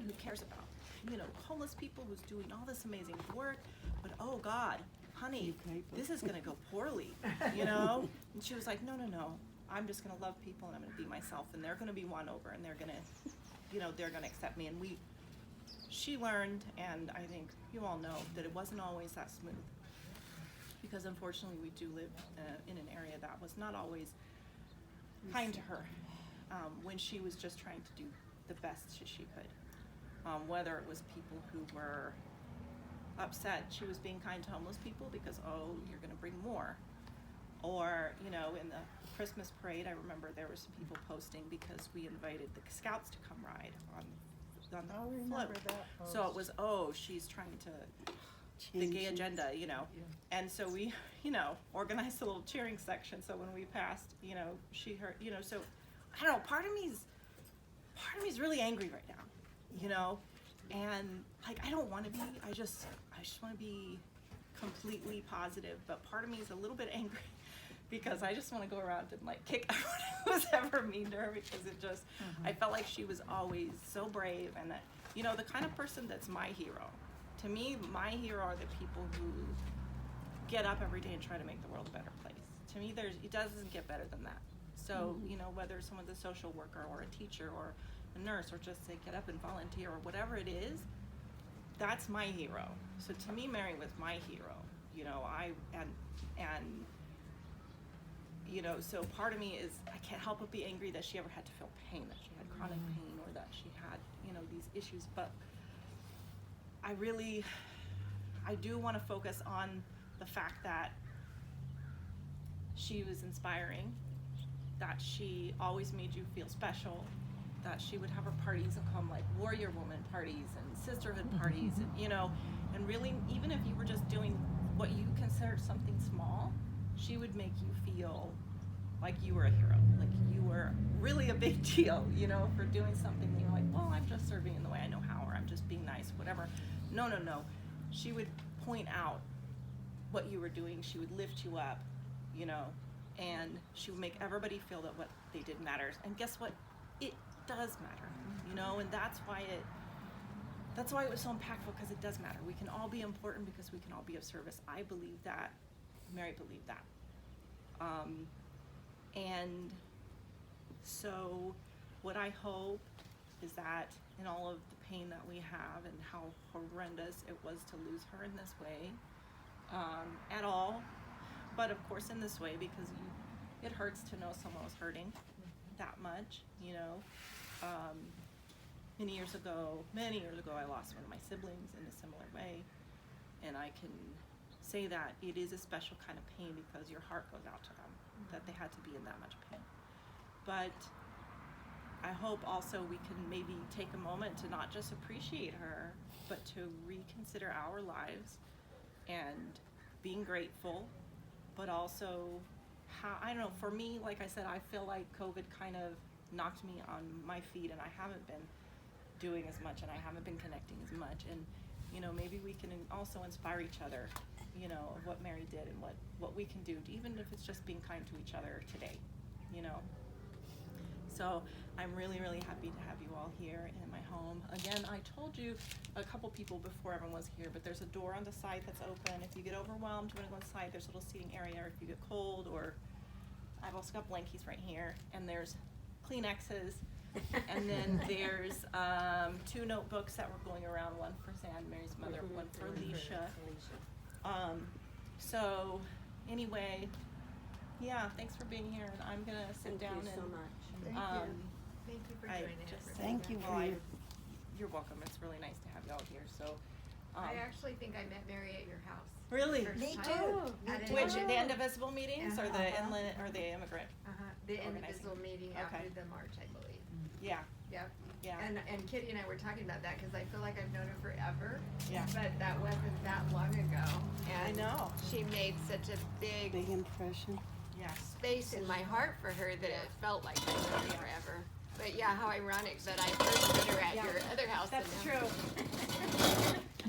who cares about, homeless people, who's doing all this amazing work, but oh God, honey, this is gonna go poorly, And she was like, no, I'm just gonna love people and I'm gonna be myself and they're gonna be won over and they're gonna accept me. And she learned, and I think you all know, that it wasn't always that smooth. Because unfortunately we do live in an area that was not always kind to her when she was just trying to do the best she could. Whether it was people who were upset she was being kind to homeless people because, oh, you're going to bring more. Or, in the Christmas parade, I remember there were some people posting because we invited the Scouts to come ride on the float. So it was, oh, she's trying to the gay agenda, And so we, organized a little cheering section. So when we passed, she heard, so I don't know, part of me's really angry right now, and like, I don't want to be, I just want to be completely positive, but part of me is a little bit angry because I just want to go around and like kick everyone who was ever mean to her, because it just, I felt like she was always so brave, and that, the kind of person that's my hero. To me, my hero are the people who get up every day and try to make the world a better place. To me, it doesn't get better than that. So, whether someone's a social worker or a teacher or a nurse, or just say get up and volunteer or whatever it is, that's my hero. So to me, Mary was my hero. So part of me is, I can't help but be angry that she ever had to feel pain, that she had chronic pain, or that she had, these issues. But I do want to focus on the fact that she was inspiring, that she always made you feel special, that she would have her parties and call them like warrior woman parties and sisterhood parties, and and really, even if you were just doing what you considered something small, she would make you feel like you were a hero, like you were really a big deal, for doing something. You're like, well, I'm just serving in the way I know how, or I'm just being nice, whatever. No. She would point out what you were doing. She would lift you up, and she would make everybody feel that what they did matters. And guess what? It does matter, and that's why it was so impactful, because it does matter. We can all be important because we can all be of service. I believe that. Mary believed that. And so what I hope is that in all of the pain that we have and how horrendous it was to lose her in this way, at all, but of course in this way, because it hurts to know someone was hurting that much, Many years ago, I lost one of my siblings in a similar way, and I can say that it is a special kind of pain because your heart goes out to them, that they had to be in that much pain. But I hope also we can maybe take a moment to not just appreciate her, but to reconsider our lives and being grateful, but also how, I don't know, for me, like I said, I feel like COVID kind of knocked me on my feet, and I haven't been doing as much, and I haven't been connecting as much, and maybe we can also inspire each other, of what Mary did and what we can do, even if it's just being kind to each other today, So I'm really, really happy to have you all here in my home. Again, I told you a couple people before everyone was here, but there's a door on the side that's open. If you get overwhelmed, you want to go inside, there's a little seating area. Or if you get cold, or I've also got blankies right here, and there's Kleenexes. And then there's 2 notebooks that were going around, one for Sam, Mary's mother, one for Alicia. So anyway, yeah, thanks for being here, and I'm gonna sit down. Thank you so much. Thank you for joining us. Thank you. You're welcome. It's really nice to have y'all here. So I actually think I met Mary at your house. Really? First Me time. too. At Which, an- the Indivisible meetings, or the inland, or the immigrant? the Organizing. Indivisible meeting after Okay. the march, I believe. Yeah. Yep. Yeah. And Kitty and I were talking about that because I feel like I've known her forever. Yeah. But that wasn't that long ago. I And know. she made such a big Big impression. Yeah. space in my heart for her that it felt like I've known her forever. But yeah, how ironic that I first met her at Yeah. your other house. That's and true.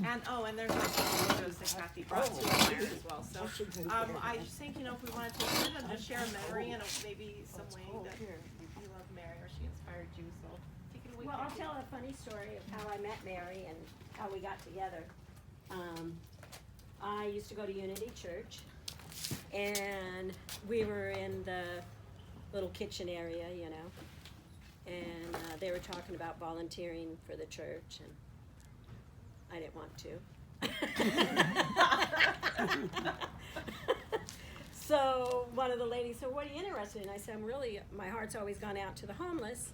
And there's also photos that Kathy brought to us there as well. So I just think, if we wanted to kind of just share a memory and maybe some way that you love Mary or she inspired you. So take it away. Well, I'll tell a funny story of how I met Mary and how we got together. I used to go to Unity Church, and we were in the little kitchen area, you know, and they were talking about volunteering for the church, and I didn't want to. So one of the ladies said, "What are you interested in?" I said, my heart's always gone out to the homeless,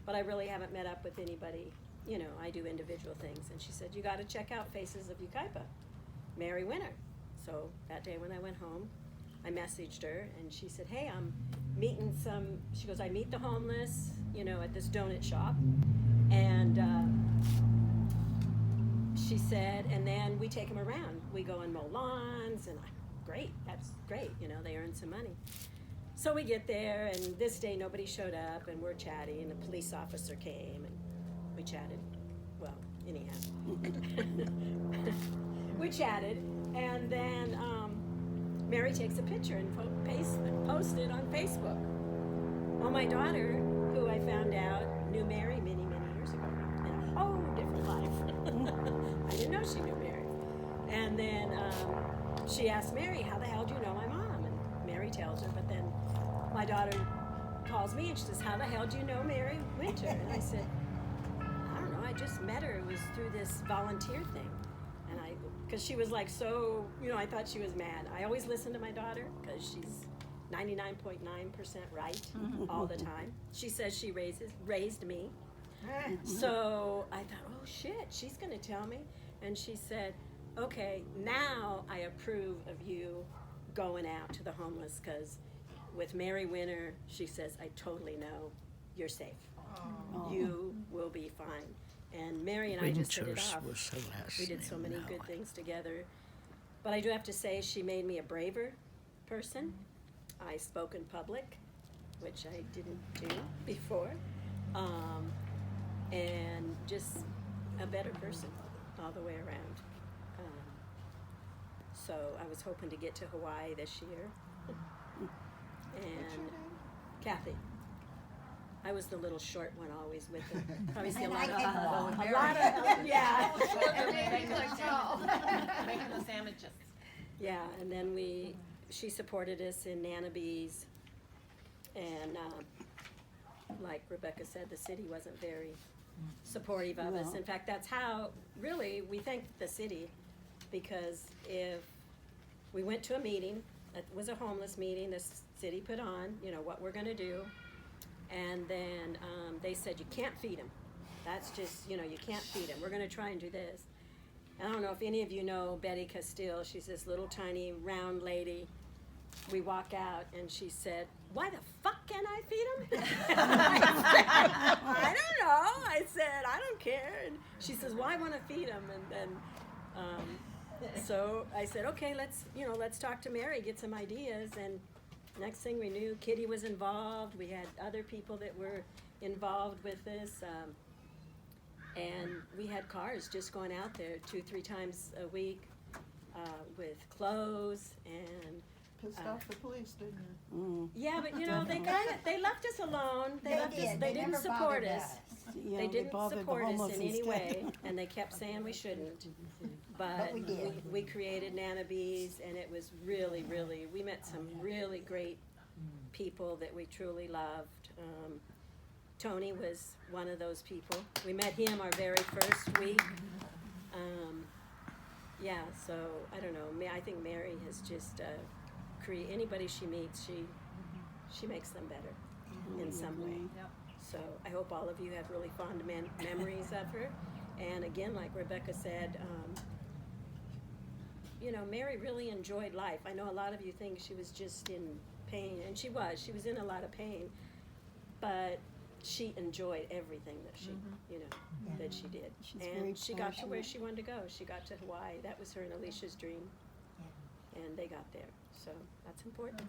but I really haven't met up with anybody. You know, I do individual things. And she said, "You got to check out Faces of Ukaipa, Mary Winter." So that day when I went home, I messaged her, and she said, "Hey, I'm meeting she goes, I meet the homeless, you know, at this donut shop." And she said, and then we take them around. We go and mow lawns, and great, that's great, you know, they earn some money. So we get there, and this day nobody showed up, and we're chatting, and a police officer came, and we chatted. Well, anyhow. We chatted, and then Mary takes a picture and posts it on Facebook. Well, my daughter, who I found out knew Mary many, many years ago, in a whole different life. I didn't know she knew Mary. And then she asked Mary, "How the hell do you know my mom?" And Mary tells her, but then my daughter calls me and she says, "How the hell do you know Mary Winter?" And I said, "I don't know, I just met her. It was through this volunteer thing." And because she was like so, you know, I thought she was mad. I always listen to my daughter because she's 99.9% right all the time. She says she raised me. So I thought, oh shit, she's gonna tell me. And she said, "Okay, now I approve of you going out to the homeless, because with Mary Winter," she says, "I totally know you're safe. You will be fine." And Mary and I just hit it off. Was her last We did so name many now. good things together. But I do have to say, she made me a braver person. I spoke in public, which I didn't do before. And just a better person all the way around. So I was hoping to get to Hawaii this year. And Kathy. I was the little short one always with her. Probably see a lot of, yeah. Making the sandwiches. Yeah, and then she supported us in Nanabees, and like Rebekah said, the city wasn't very supportive of us. In fact, that's how, really, we thanked the city, because if we went to a meeting, it was a homeless meeting, the city put on, you know, what we're gonna do, and then they said, "You can't feed them. That's just, you know, you can't feed them. We're gonna try and do this." I don't know if any of you know Betty Castile. She's this little tiny round lady. We walk out and she said, "Why the fuck can't I feed them?" I don't know. I said, "I don't care." And she says, "Well, I want to feed them." And then, so I said, "Okay, let's talk to Mary, get some ideas." And next thing we knew, Kitty was involved. We had other people that were involved with this. And we had cars just going out there 2-3 times a week with clothes and Pissed off the police, didn't you? yeah, but you know they left us alone. They didn't never support bothered us. us. They didn't bothered the support us homeless in any instead. way, and they kept saying we shouldn't. But we did. we created Nanabees, and it was really, really, we met some really great people that we truly loved. Tony was one of those people. We met him our very first week. Yeah, so I don't know. I think Mary has just anybody she meets, she makes them better in some way. Yep. So I hope all of you have really fond memories of her. And again, like Rebekah said, you know, Mary really enjoyed life. I know a lot of you think she was just in pain, and she was in a lot of pain, but she enjoyed everything that she, you know, that she did. She's very And she got to where passionate. she wanted to go. She got to Hawaii. That was her and Alicia's dream. And they got there. So that's important.